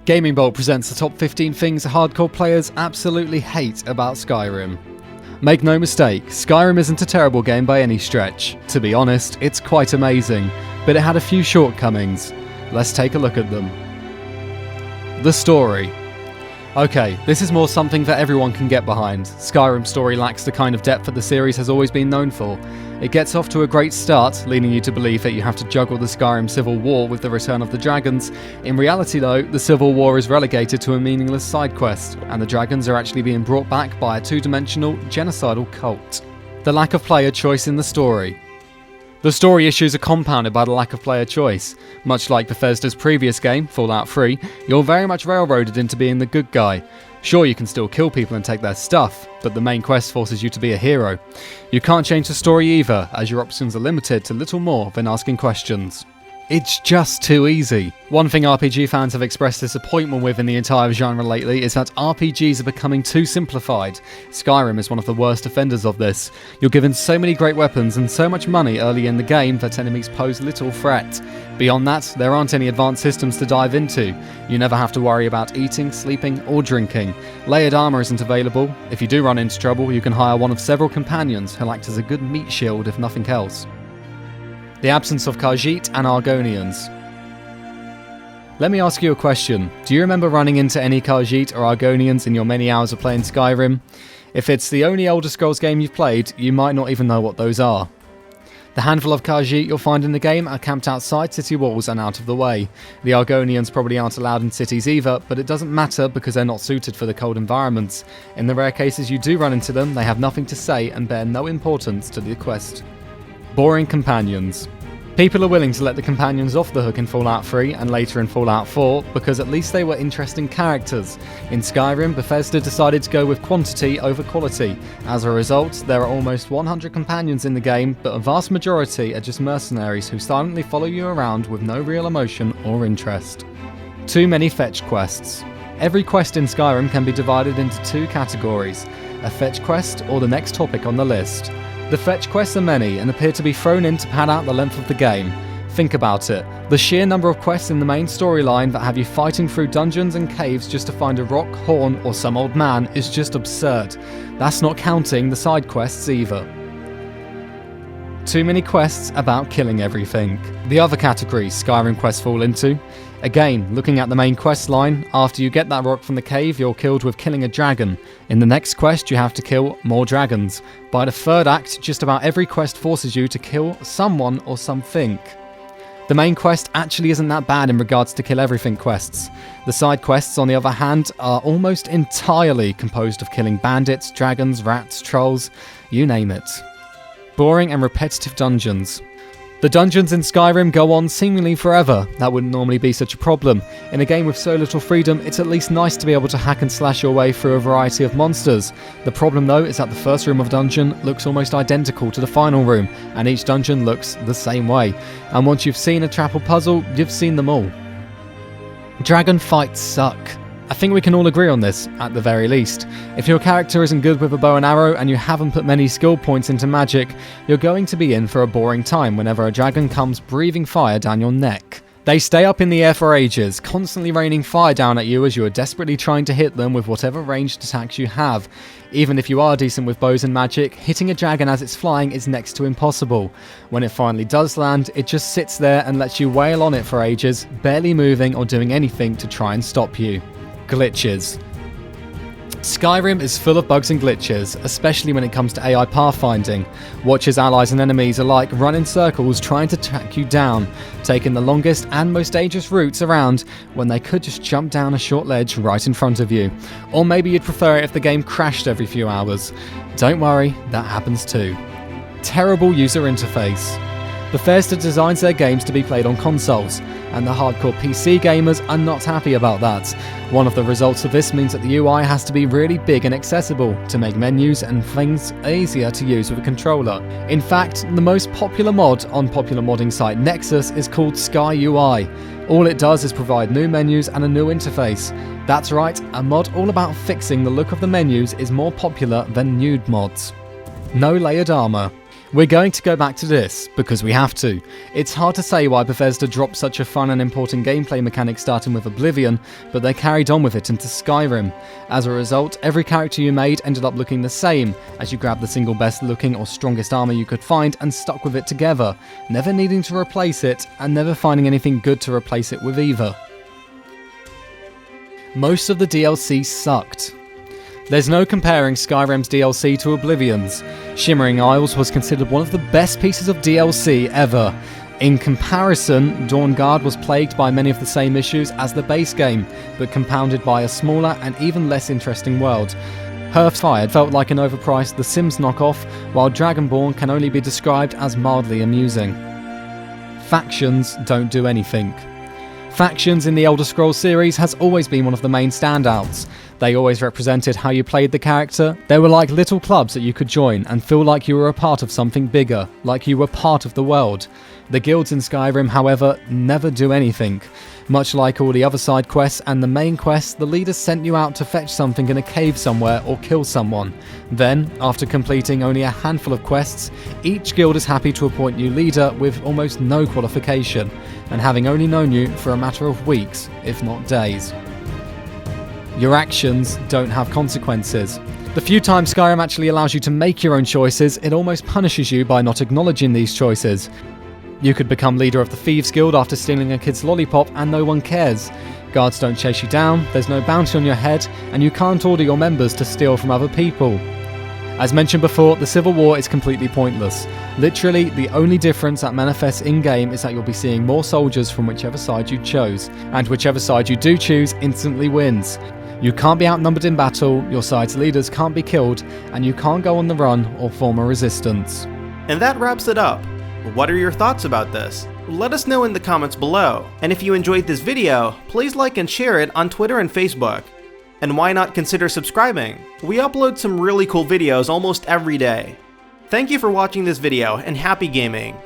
Gaming Bolt presents the top 15 things hardcore players absolutely hate about Skyrim. Make no mistake, Skyrim isn't a terrible game by any stretch. To be honest, it's quite amazing, but it had a few shortcomings. Let's take a look at them. The story. Okay, this is more something that everyone can get behind. Skyrim's story lacks the kind of depth that the series has always been known for. It gets off to a great start, leading you to believe that you have to juggle the Skyrim Civil War with the return of the dragons. In reality though, the Civil War is relegated to a meaningless side quest, and the dragons are actually being brought back by a two-dimensional, genocidal cult. The lack of player choice in the story. The story issues are compounded by the lack of player choice. Much like Bethesda's previous game, Fallout 3, you're very much railroaded into being the good guy. Sure, you can still kill people and take their stuff, but the main quest forces you to be a hero. You can't change the story either, as your options are limited to little more than asking questions. It's just too easy. One thing RPG fans have expressed disappointment with in the entire genre lately is that RPGs are becoming too simplified. Skyrim is one of the worst offenders of this. You're given so many great weapons and so much money early in the game that enemies pose little threat. Beyond that, there aren't any advanced systems to dive into. You never have to worry about eating, sleeping, or drinking. Layered armor isn't available. If you do run into trouble, you can hire one of several companions who'll act as a good meat shield if nothing else. The absence of KHAJIIT and ARGONIANS. Let me ask you a question. Do you remember running into any KHAJIIT or ARGONIANS in your many hours of playing Skyrim? If it's the only Elder Scrolls game you've played, you might not even know what those are. The handful of KHAJIIT you'll find in the game are camped outside city walls and out of the way. The ARGONIANS probably aren't allowed in cities either, but it doesn't matter because they're not suited for the cold environments. In the rare cases you do run into them, they have nothing to say and bear no importance to the quest. Boring companions. People are willing to let the companions off the hook in Fallout 3 and later in Fallout 4 because at least they were interesting characters. In Skyrim, Bethesda decided to go with quantity over quality. As a result, there are almost 100 companions in the game, but a vast majority are just mercenaries who silently follow you around with no real emotion or interest. Too many fetch quests. Every quest in Skyrim can be divided into two categories: a fetch quest or the next topic on the list. The fetch quests are many and appear to be thrown in to pad out the length of the game. Think about it. The sheer number of quests in the main storyline that have you fighting through dungeons and caves just to find a rock, horn, or some old man is just absurd. That's not counting the side quests either. Too many quests about killing everything. The other category Skyrim quests fall into. Again, looking at the main quest line, after you get that rock from the cave, you're killed with killing a dragon. In the next quest, you have to kill more dragons. By the third act, just about every quest forces you to kill someone or something. The main quest actually isn't that bad in regards to kill everything quests. The side quests, on the other hand, are almost entirely composed of killing bandits, dragons, rats, trolls, you name it. Boring and repetitive dungeons. The dungeons in Skyrim go on seemingly forever. That wouldn't normally be such a problem. In a game with so little freedom, it's at least nice to be able to hack and slash your way through a variety of monsters. The problem though is that the first room of dungeon looks almost identical to the final room, and each dungeon looks the same way. And once you've seen a trap or puzzle, you've seen them all. Dragon fights suck. I think we can all agree on this, at the very least. If your character isn't good with a bow and arrow and you haven't put many skill points into magic, you're going to be in for a boring time whenever a dragon comes breathing fire down your neck. They stay up in the air for ages, constantly raining fire down at you as you are desperately trying to hit them with whatever ranged attacks you have. Even if you are decent with bows and magic, hitting a dragon as it's flying is next to impossible. When it finally does land, it just sits there and lets you wail on it for ages, barely moving or doing anything to try and stop you. Glitches. Skyrim is full of bugs and glitches, especially when it comes to AI pathfinding. Watchers, allies and enemies alike run in circles trying to track you down, taking the longest and most dangerous routes around when they could just jump down a short ledge right in front of you. Or maybe you'd prefer it if the game crashed every few hours. Don't worry, that happens too. Terrible user interface. Bethesda designs their games to be played on consoles, and the hardcore PC gamers are not happy about that. One of the results of this means that the UI has to be really big and accessible to make menus and things easier to use with a controller. In fact, the most popular mod on popular modding site Nexus is called Sky UI. All it does is provide new menus and a new interface. That's right, a mod all about fixing the look of the menus is more popular than nude mods. No layered armor. We're going to go back to this, because we have to. It's hard to say why Bethesda dropped such a fun and important gameplay mechanic starting with Oblivion, but they carried on with it into Skyrim. As a result, every character you made ended up looking the same, as you grabbed the single best looking or strongest armour you could find and stuck with it together, never needing to replace it, and never finding anything good to replace it with either. Most of the DLC sucked. There's no comparing Skyrim's DLC to Oblivion's. Shimmering Isles was considered one of the best pieces of DLC ever. In comparison, Dawnguard was plagued by many of the same issues as the base game, but compounded by a smaller and even less interesting world. Hearthfire felt like an overpriced The Sims knockoff, while Dragonborn can only be described as mildly amusing. Factions don't do anything. Factions in the Elder Scrolls series has always been one of the main standouts. They always represented how you played the character. They were like little clubs that you could join and feel like you were a part of something bigger, like you were part of the world. The guilds in Skyrim, however, never do anything. Much like all the other side quests and the main quests, the leaders sent you out to fetch something in a cave somewhere or kill someone. Then, after completing only a handful of quests, each guild is happy to appoint you leader with almost no qualification, and having only known you for a matter of weeks, if not days. Your actions don't have consequences. The few times Skyrim actually allows you to make your own choices, it almost punishes you by not acknowledging these choices. You could become leader of the Thieves Guild after stealing a kid's lollipop and no one cares. Guards don't chase you down, there's no bounty on your head, and you can't order your members to steal from other people. As mentioned before, the Civil War is completely pointless. Literally, the only difference that manifests in-game is that you'll be seeing more soldiers from whichever side you chose, and whichever side you do choose instantly wins. You can't be outnumbered in battle, your side's leaders can't be killed, and you can't go on the run or form a resistance. And that wraps it up. What are your thoughts about this? Let us know in the comments below. And if you enjoyed this video, please like and share it on Twitter and Facebook. And why not consider subscribing? We upload some really cool videos almost every day. Thank you for watching this video, and happy gaming!